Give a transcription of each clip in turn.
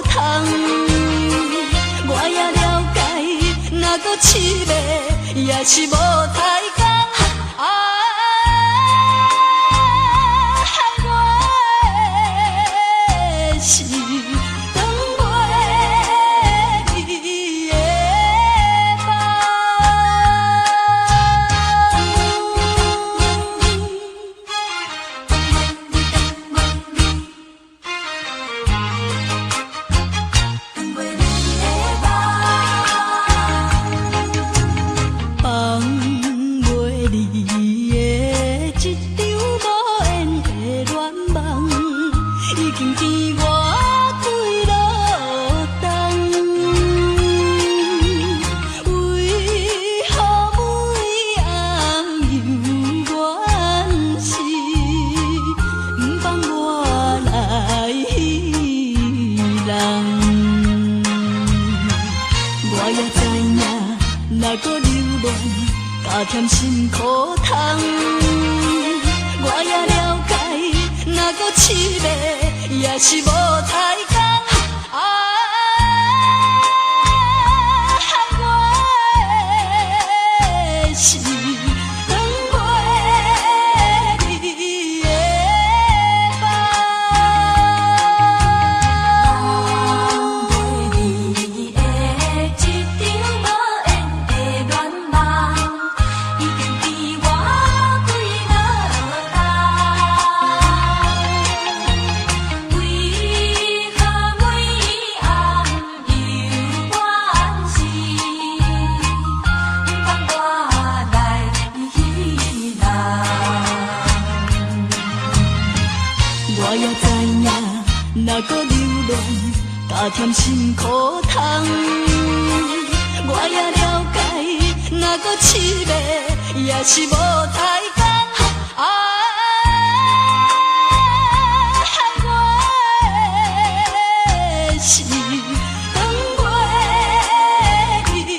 通。我也了解，若搁试袂，也是无太工。害我的是等袂你的添心苦痛，我也了解，若搁试袂，也是无太工。害我的是等袂你的梦，等袂你的一场无缘的恋梦。若搁留恋，加添心苦痛。我也了解，若搁试袂，也是无太工。害我的是等袂你的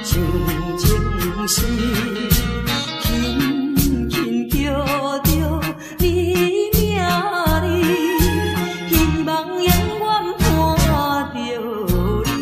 像情是轻轻叫着你名字，希望永远伴着你。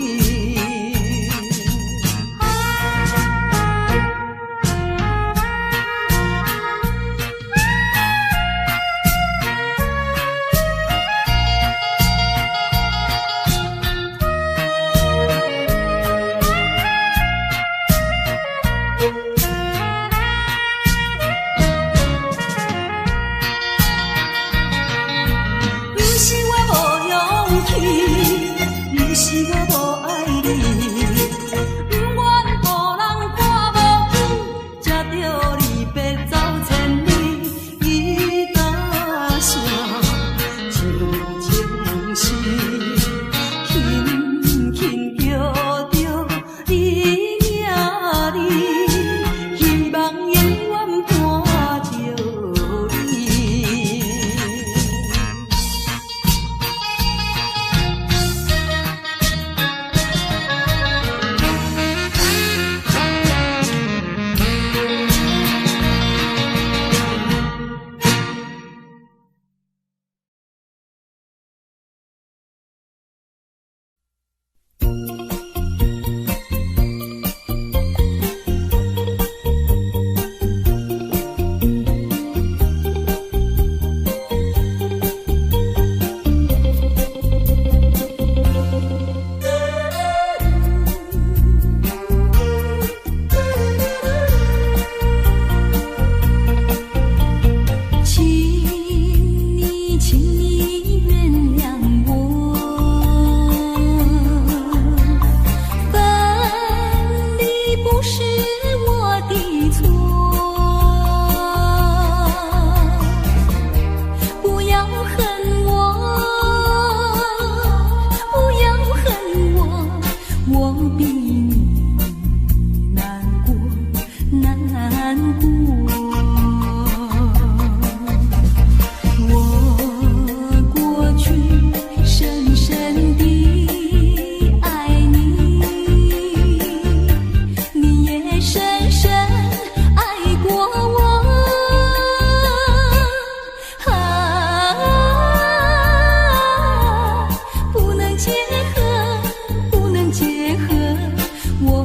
不是我无爱你，不愿予人看无起，才着离别走千里。伊大声像情是轻轻叫着你名字，希望永远伴着你。不能结合，我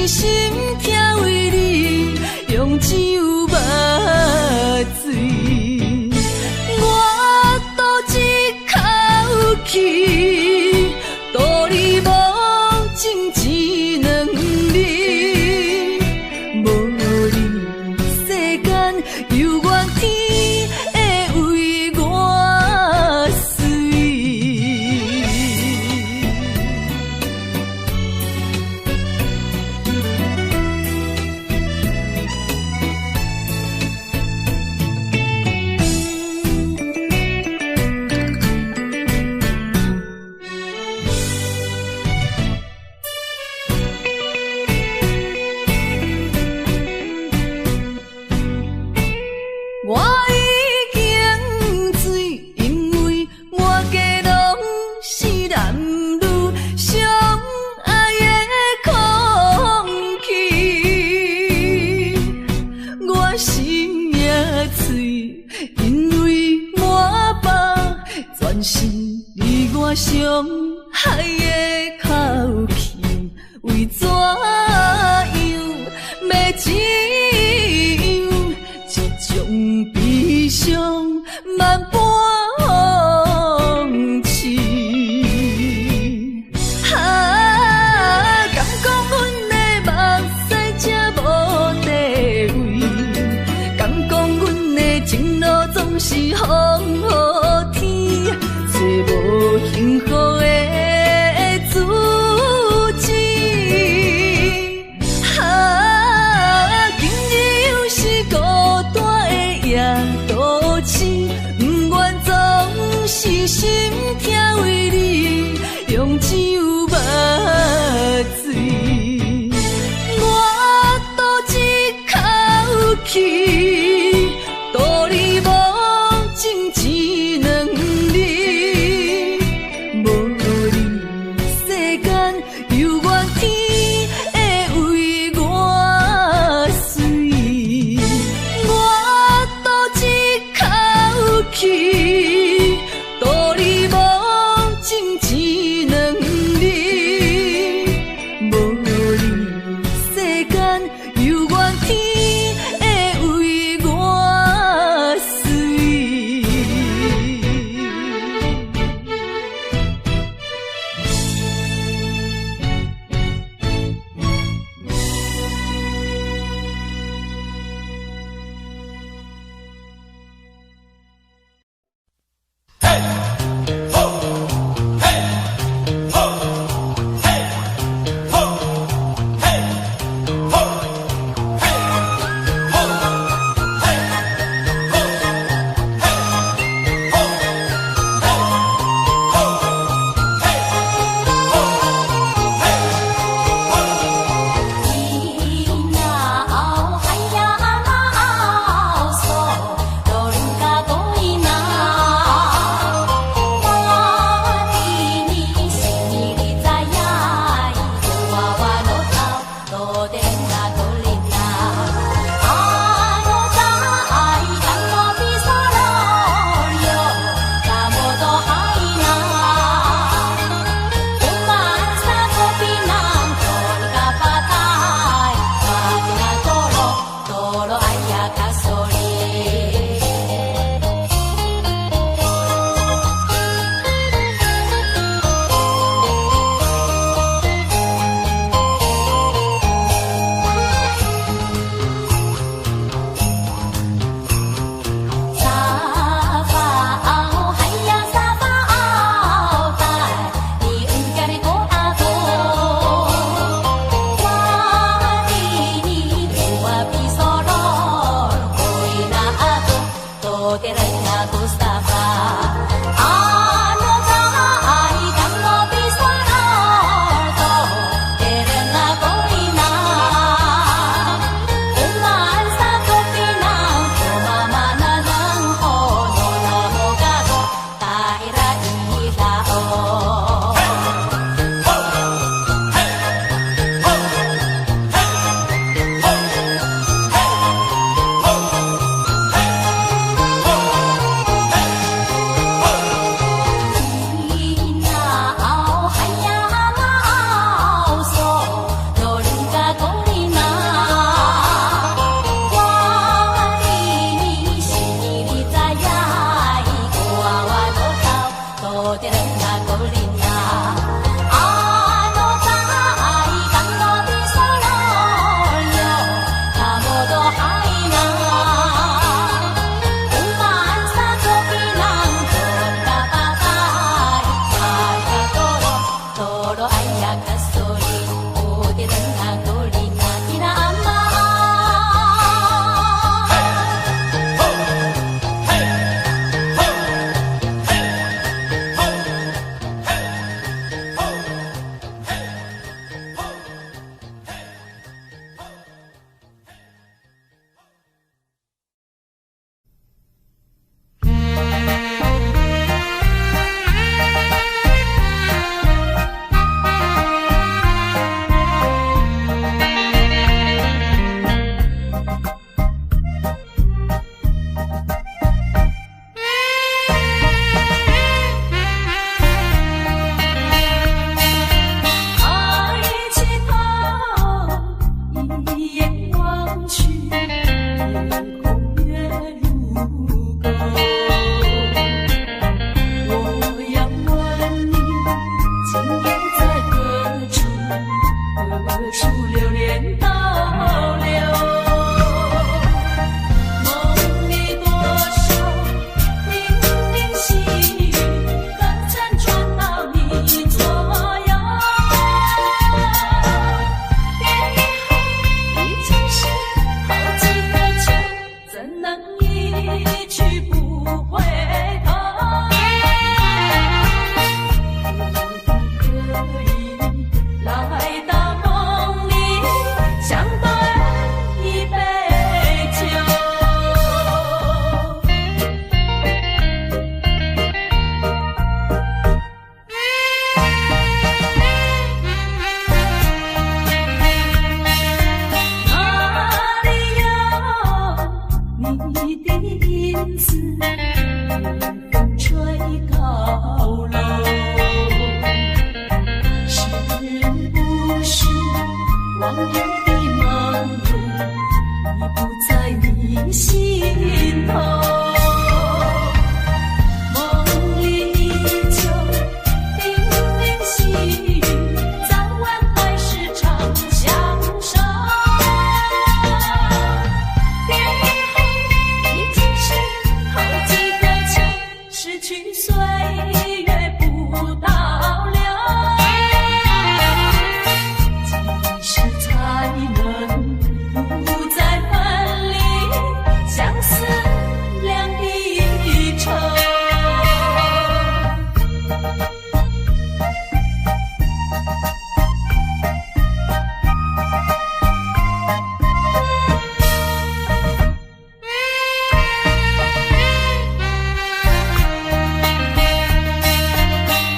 心疼为你用酒目醉，我赌一口气，赌你无情一两日，无你世间犹原天会为我碎。我已经醉，因为满街拢是男女相爱的空气，我心也碎，因为满腹全是你我相爱的口气，为怎样要怎样？这种悲伤万般放弃，敢讲阮的目屎才无地位，敢讲阮的情路总是风雨天，找无幸福的自己。今日又是孤单的夜都市，不愿总是心疼为你用酒目醉，我赌一口气，赌你无情一两日，无你世间犹原天会为我碎，我赌一口气，赌你无情一两日，无你世间犹原天会为我碎。风吹高楼，是不是往日的梦路已不在你心头？梦里依旧叮咛细语，早晚还是常相守。别以后已经是好几个秋，失去岁月不倒流，几时才能不再分离，相思两地愁。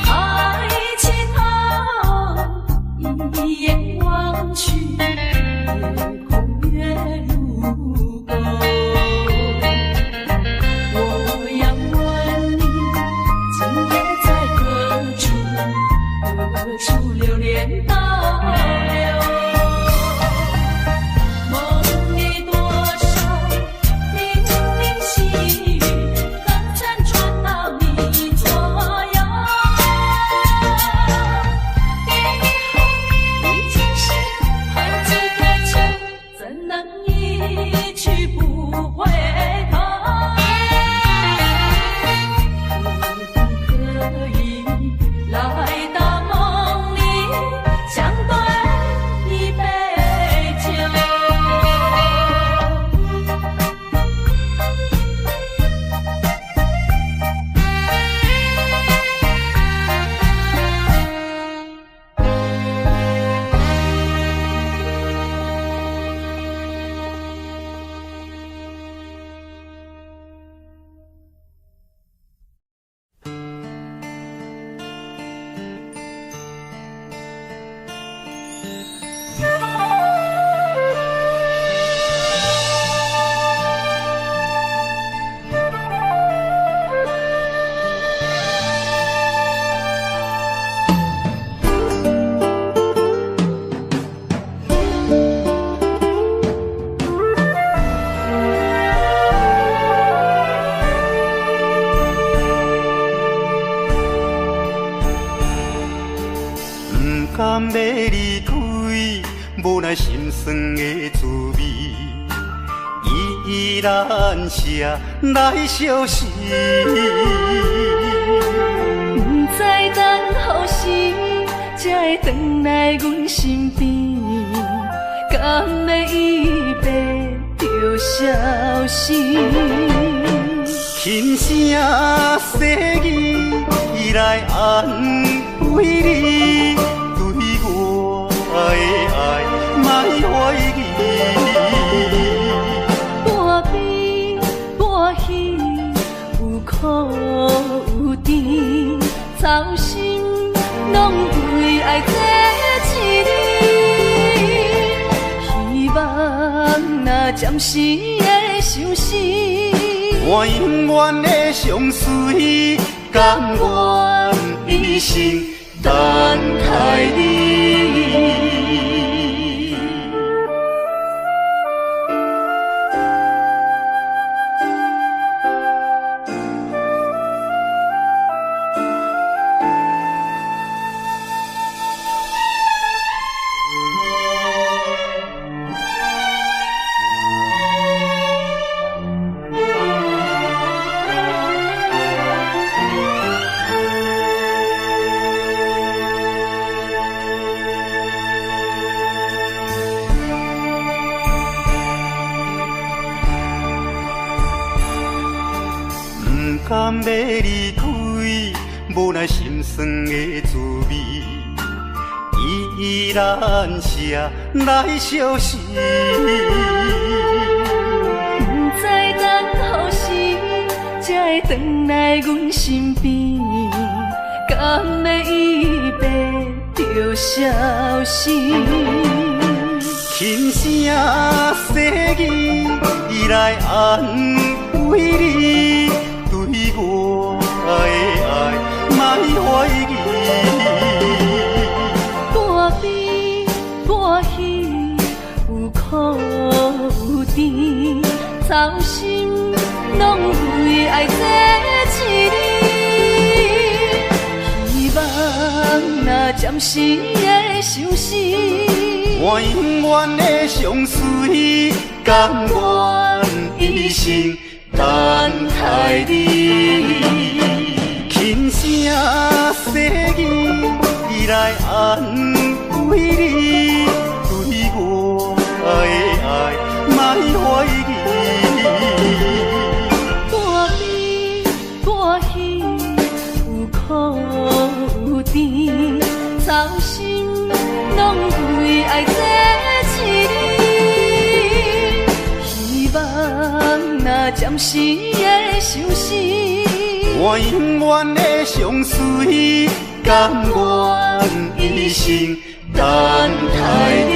抬起头，一眼望去，夜空月如钩。我要问你，今夜在何处？何处流连倒流？梦里多少零零细语，刚才传到你左右。别以后已经是好几个秋，怎能一去不回头？可不可以来到梦里，相对一杯酒？不甘要离开，无奈心酸的滋味，依然写来相思。不知等何时才会回来阮身边，敢要伊白着消失？轻声细语来安慰你，对我的爱莫怀疑。半悲半喜，有苦有甜，操心拢为爱这一日，希望若暂时的相思，我永远的相随，甘愿一生等待你。不甘要离开，无奈心酸的滋味，依然写来相思。不知等何时才会回来阮身边，敢要伊白着消失？轻声细语来安慰你，对我的爱，莫怀疑。半悲半喜，有苦有甜，操心拢为爱这一日。希望若暂时的相思，我永远的相随，甘愿一生等待你。轻声细语，伊来安慰你，对我的爱，莫怀疑。半悲半喜，有苦有甜，操心拢为爱这一日。希望若暂时的相思，我永远的相随，甘愿一生等待你。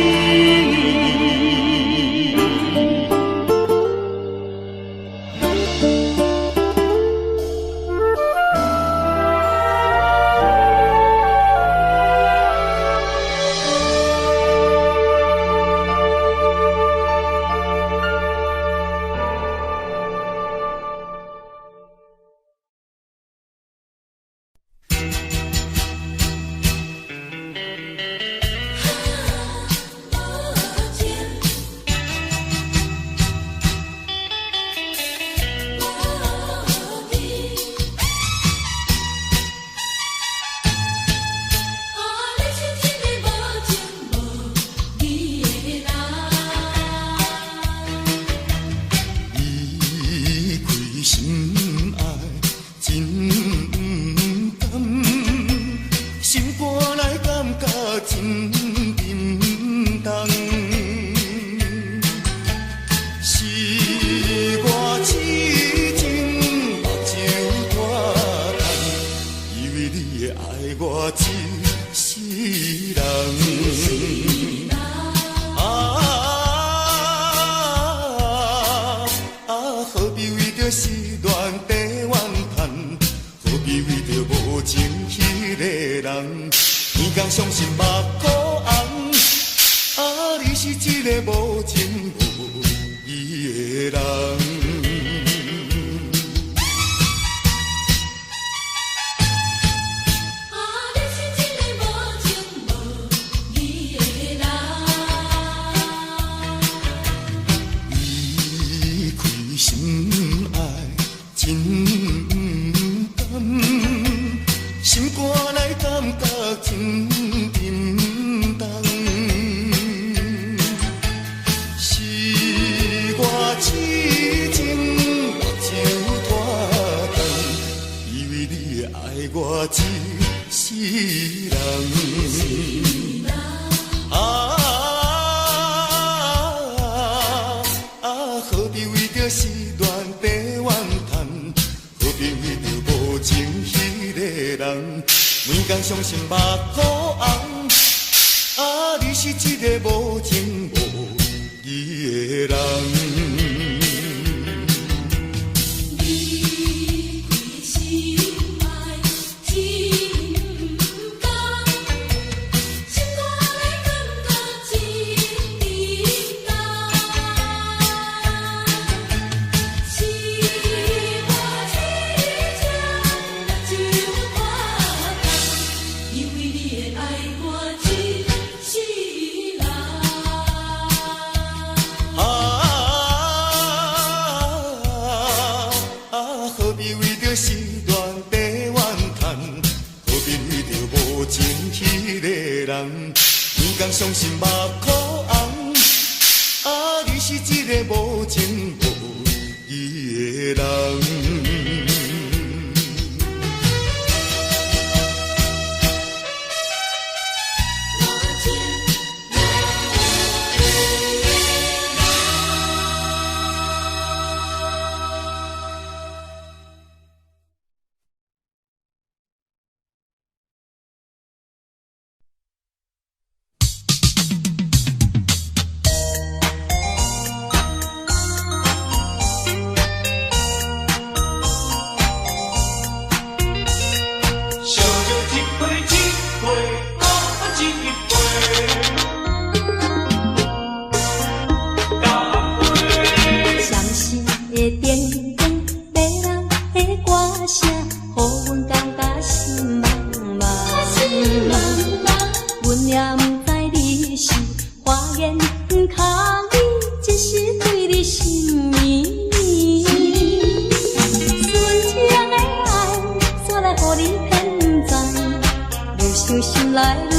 心内愈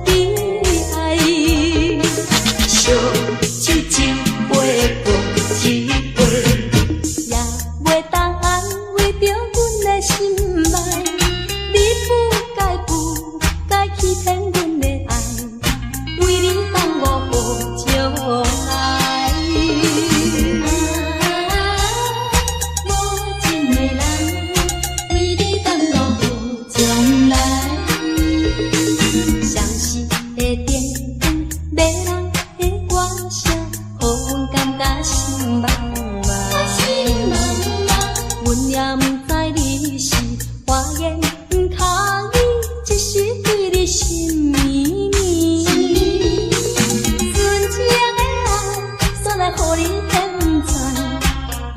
悲哀。烧酒一杯过一杯，也袂当安慰着阮的心爱。你不该欺骗阮的爱，为你等我好将来。无情的人，为你等我好将来。相思的电灯，迷人的歌声，予阮感觉心茫茫。阮也不知你是花言巧语，只是对你心绵绵。纯情的爱，煞来予你骗财，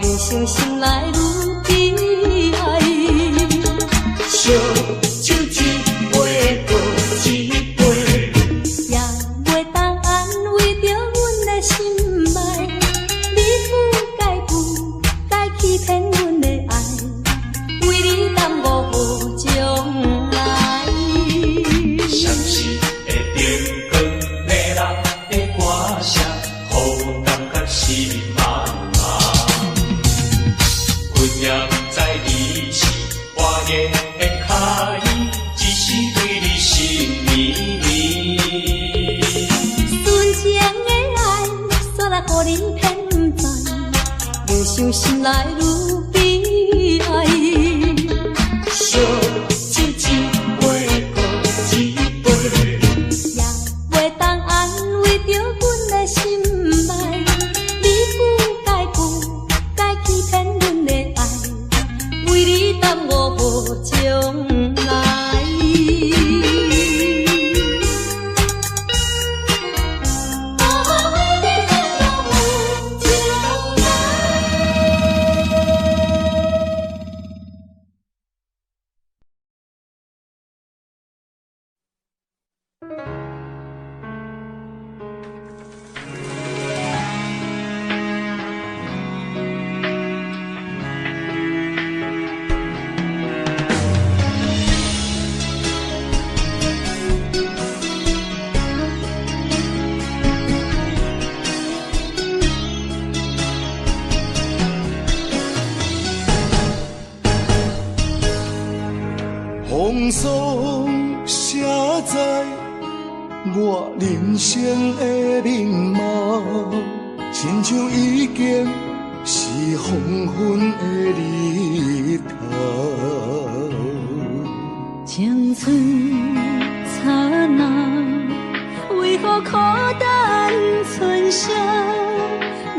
愈想心内愈悲哀。烧酒一杯过一杯，也袂当安慰着阮的心爱。你不该欺骗阮的爱，为你等我好将来。相思的灯光，迷人的歌声，予感觉心茫茫。阮也不知你是花言巧语，只是对你心绵绵。纯情的爱，煞来予你骗财，愈想心内愈悲哀。烧酒一杯过一杯，也袂当安慰着阮的心爱。你不该欺骗阮的爱，为你等我好将来。风霜写在我人生的面貌，亲像已经是黄昏的日头。青春刹那，为何孤单存剩？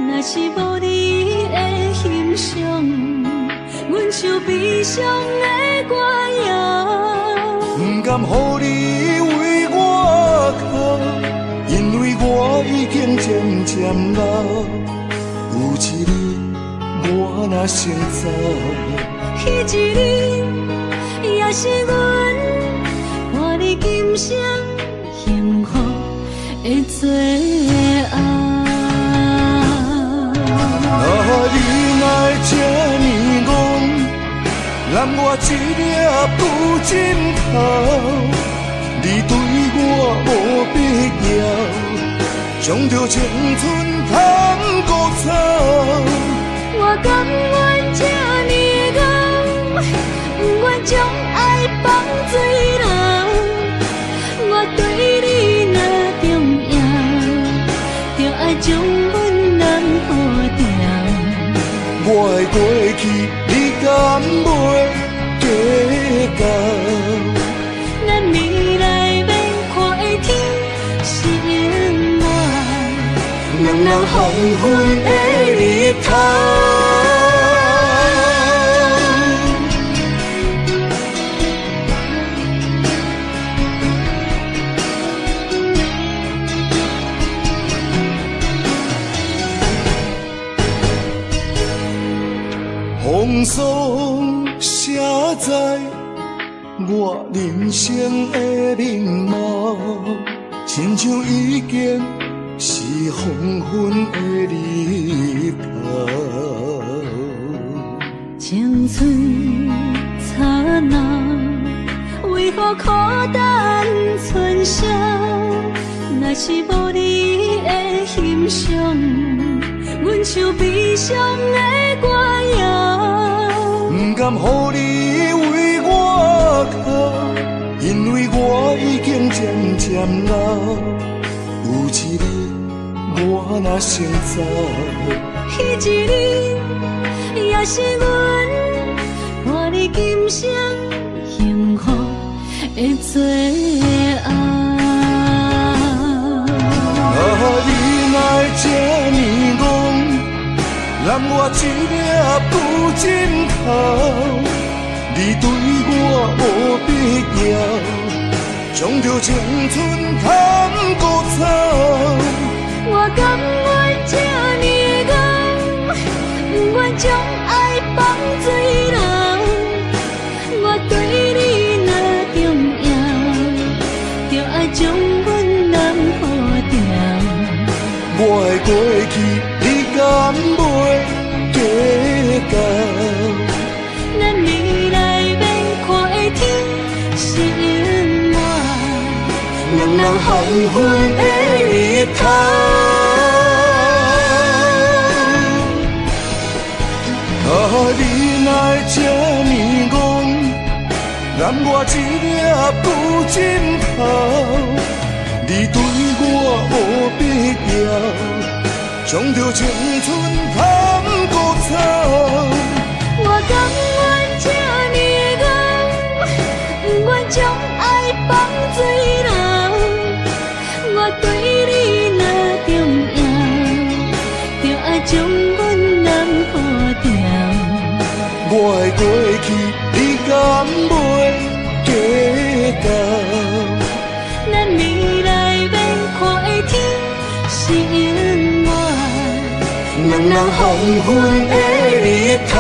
若是无你的欣赏，阮像悲伤的歌谣。不甘予你为我哭，因为我已经渐渐老。有一日我若先走，彼一日也是阮看你今生幸福的最后。你爱这呢戆，揽我一粒不枕头。你对我无必要，将着青春通割草。我甘愿这呢戆，不愿将爱放水流。我对你若重要，就爱将阮人护掉。我的过去，你敢袂计较？咱未来要看的天是永远，人人黄昏的日头。风霜写在我人生的面貌，亲像已经是黄昏的日头。青春刹那，为何孤单伤，若是无你的欣赏，阮像悲伤的歌谣。不甘予你为我哭，因为我已经渐渐老。有一日我若先走，彼一日也是阮伴你今生幸福的最后。你若会这呢戆，揽我一粒不枕头，你对我无必要，将着青春贪古草。我甘愿这呢戆，不愿将爱放水流。我对你若重要，就爱将阮人抱牢。我的过去，你敢袂计较？咱未来免看的天是永远，两人黄昏的日头。你若会这呢戆，揽我一粒不枕头，你对我无必要，将着青春贪古草。我甘愿这呢戆，不愿将爱放水流。我对你若重要，就爱将阮人抱牢。我的过去，你敢袂计较？咱未来免看的天是永远，两人黄昏的日头。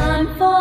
南方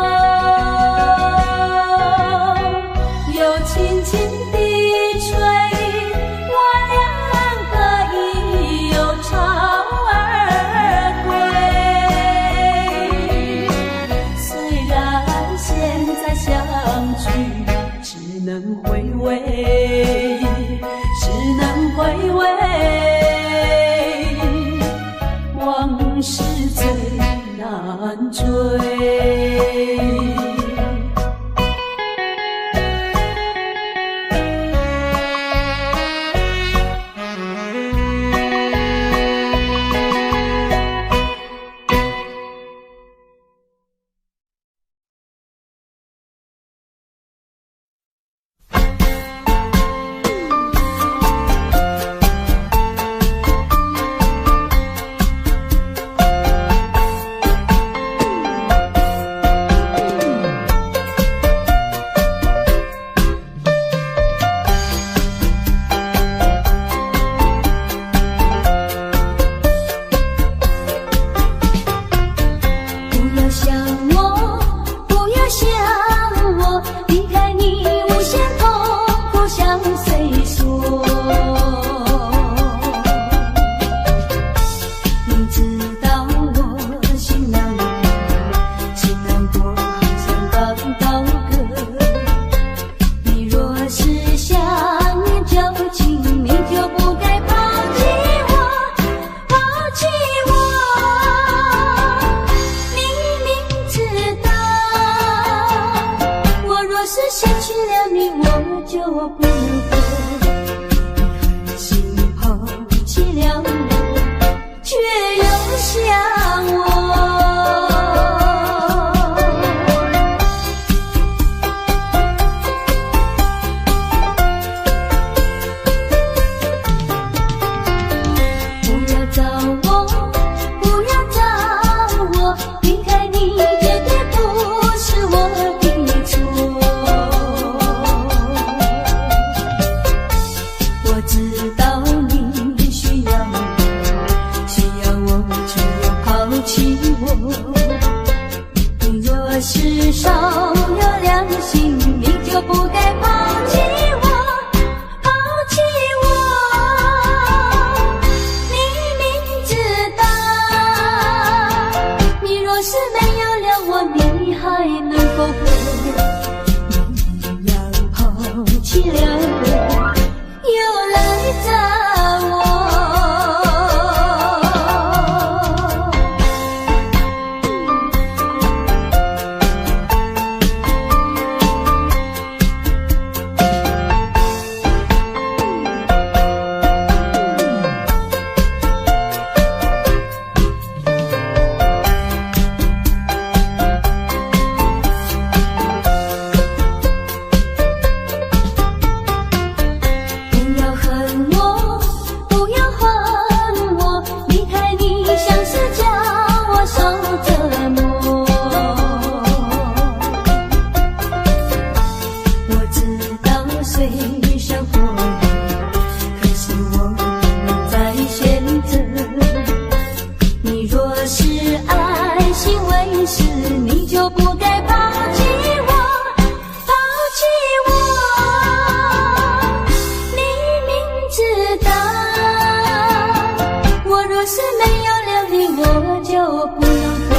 有了你我就不能活，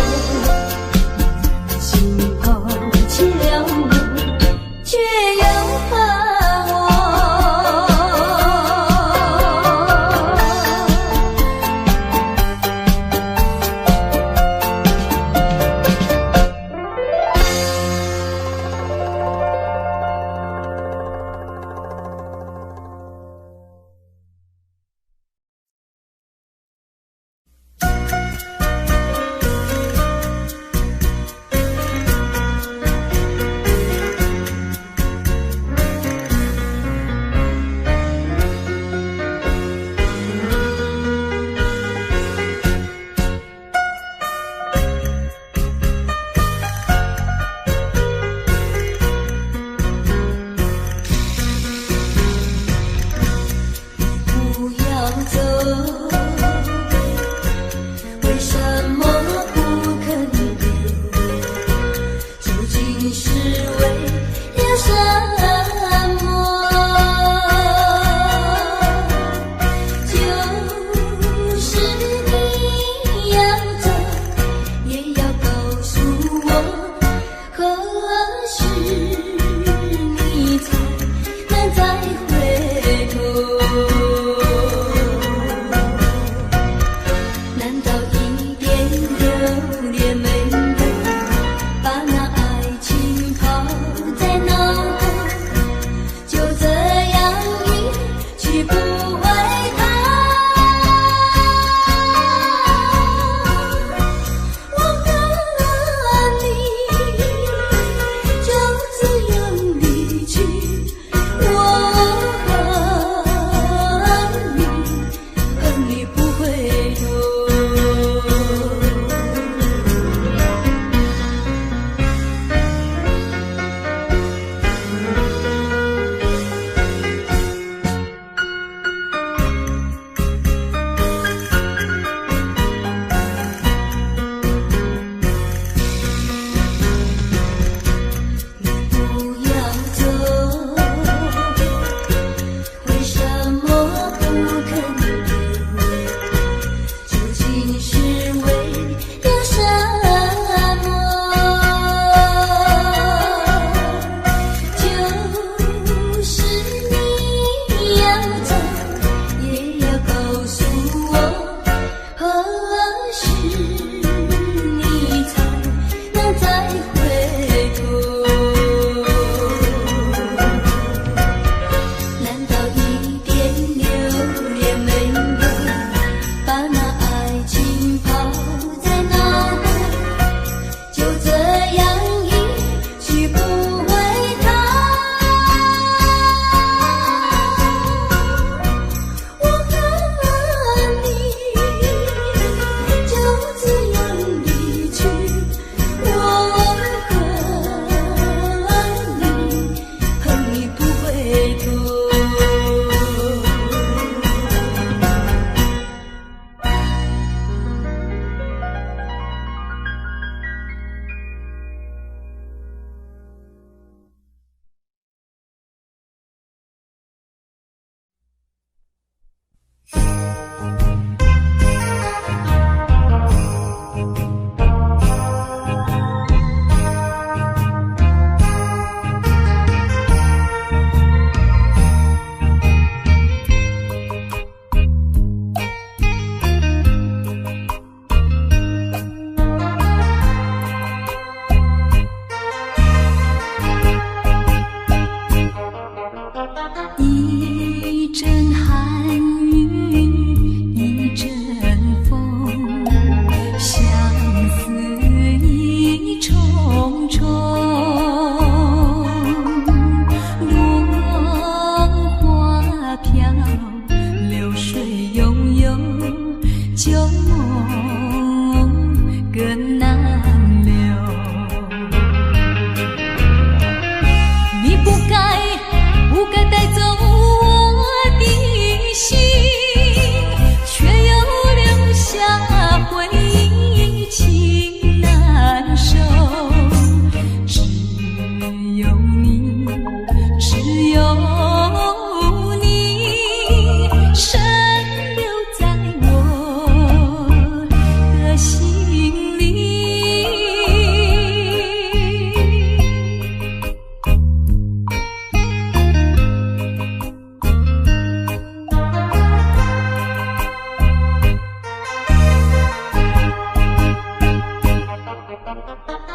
心抛弃了我，却又恨我。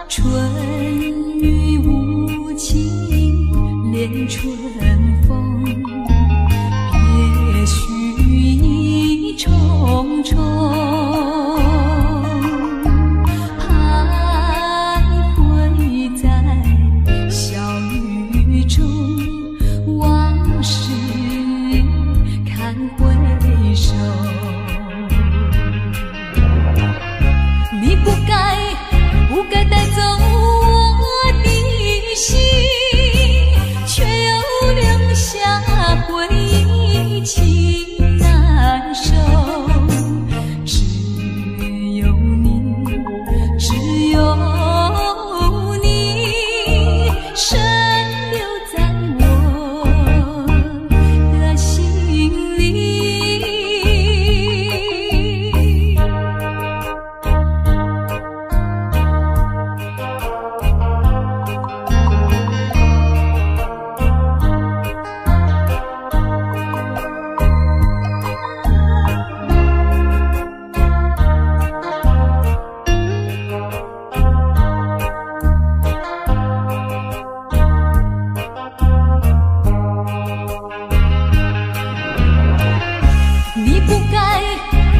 春雨无情恋春风，别绪意重重，徘徊在小雨中，往事看回首。你不该带走我的心，却又留下回忆情难收。只有你，只有你，深留在我的心里。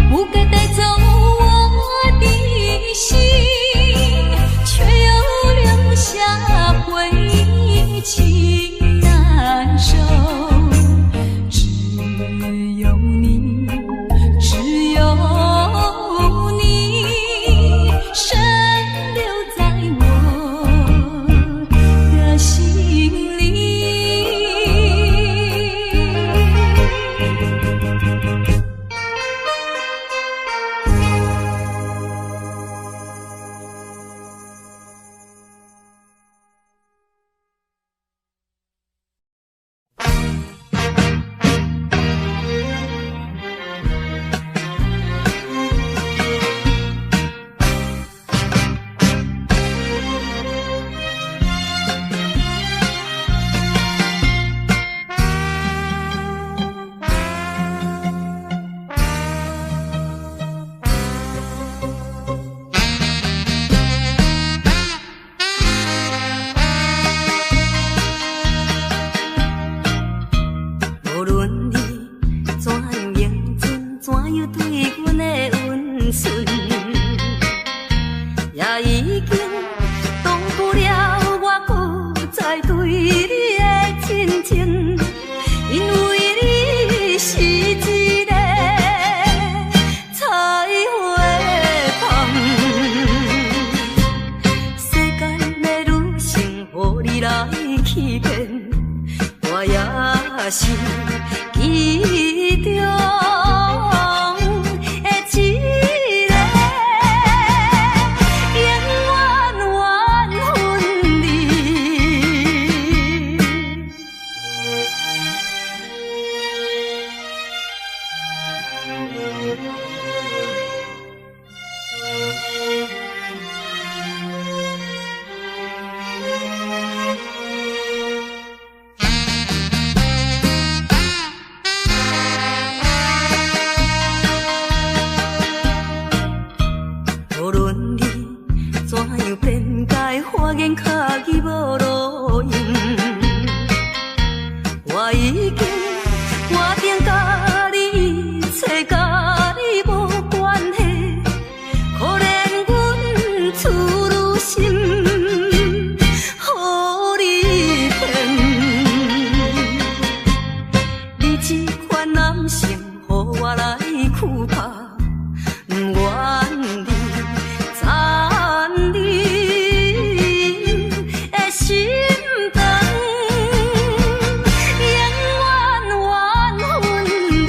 不该带走我的心，却又留下回忆情难收。只有你，只有你，深留在我的心里。无论你怎样认真，怎样对阮的温顺，也已经挡不了我搁再对你的真情，因为你是一个彩花香。世间要愈成，予你来欺骗，我也是其中的一个，永远缘分里。无论你怎样辩解，花言巧语无路用，我已经决定甲你找甲你无关系。可怜阮处女心，予你骗。你这款男性，予我来欺拍，不愿你。残忍的心肠，永远缘分里。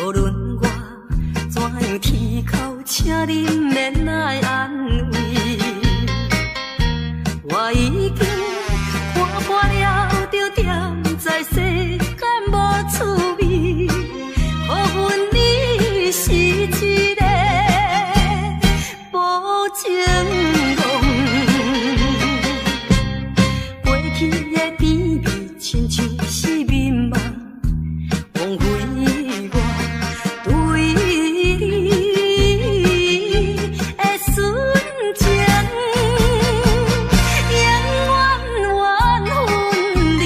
无论我怎样铁口请你免来安慰，我已经看破了，就踮在世间无趣味，可阮你是一个无情梦，过去的甜蜜亲像是眠梦，枉费我对你的纯情，永远缘分离。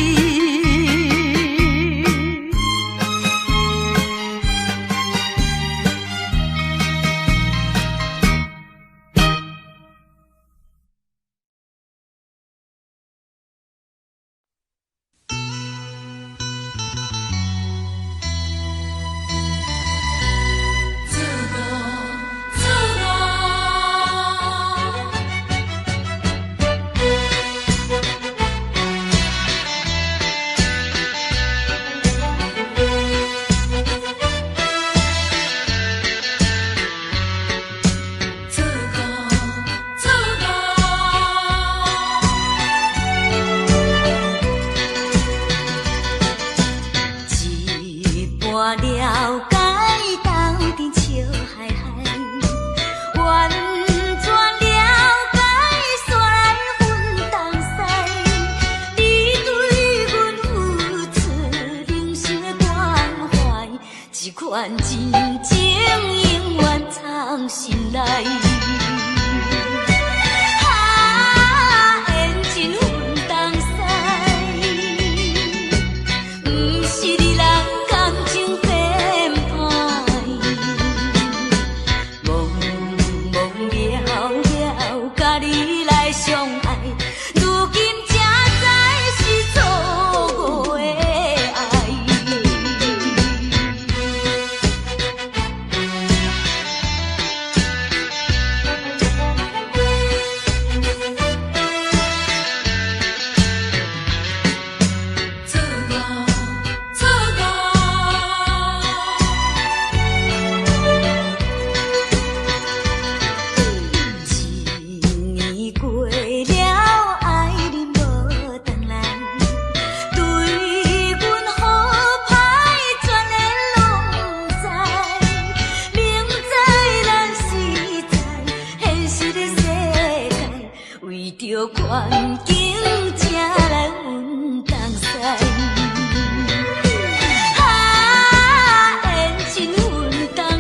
了解斗阵笑嗨嗨，完全了解煞来分东西。你对阮付出人生的关怀，这款真情永远藏心内。环境才来阮东西，缘真阮东西，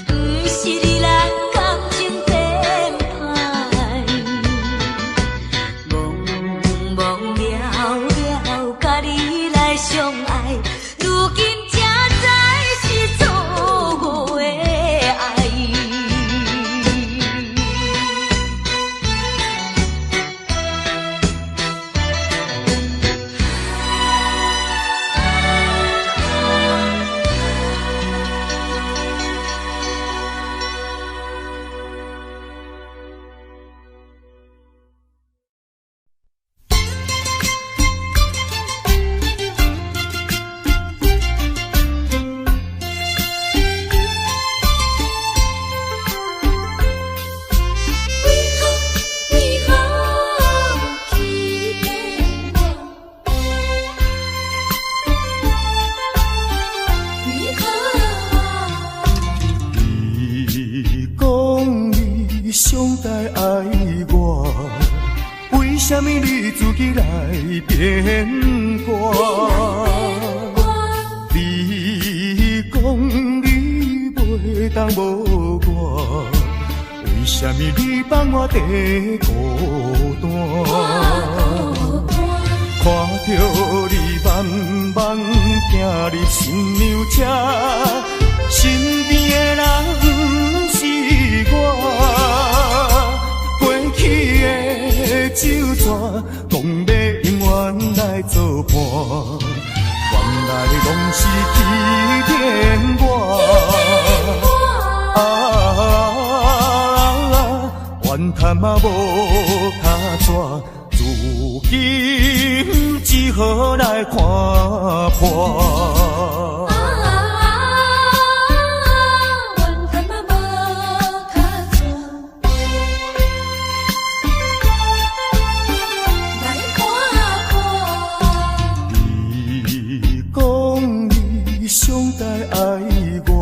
不是你人感情变歹，懵懵了了，甲你来相爱，如今才知是错误的爱。上台爱我，为什么你自己来变卦？你我地孤单。看着你慢慢行入新娘车，身边的人不是我，过去的旧纸，讲要永远来作伴，原来拢是欺骗我。怨叹嘛无卡纸。如今只好来看破。怨叹嘛无卡纸，来看破。你讲你上台爱我，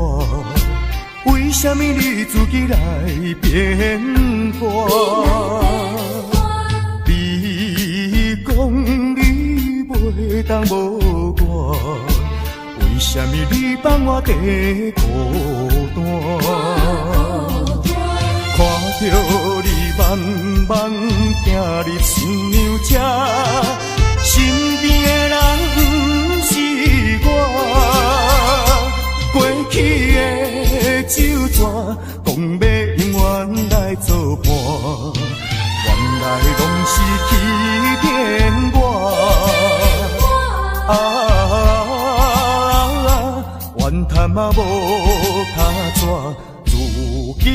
为什么你自己来变卦？当无我，为什么你放我地孤单？看着你慢慢行入新娘车，身边的人不是我，过去的旧纸，讲要永远来作伴，原来拢是欺骗我。怨叹嘛无卡纸，如今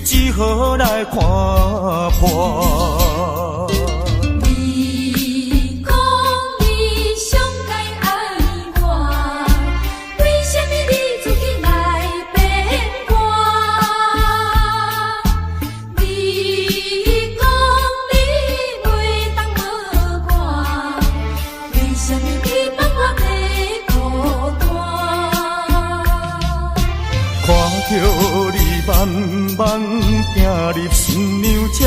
只好来看破。你讲你上台爱我，为什么你自己来变卦？你讲你袂当无我，为什么你放我地孤单？看着你慢慢行入新娘车，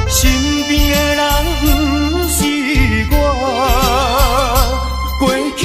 身边的人不是我，过去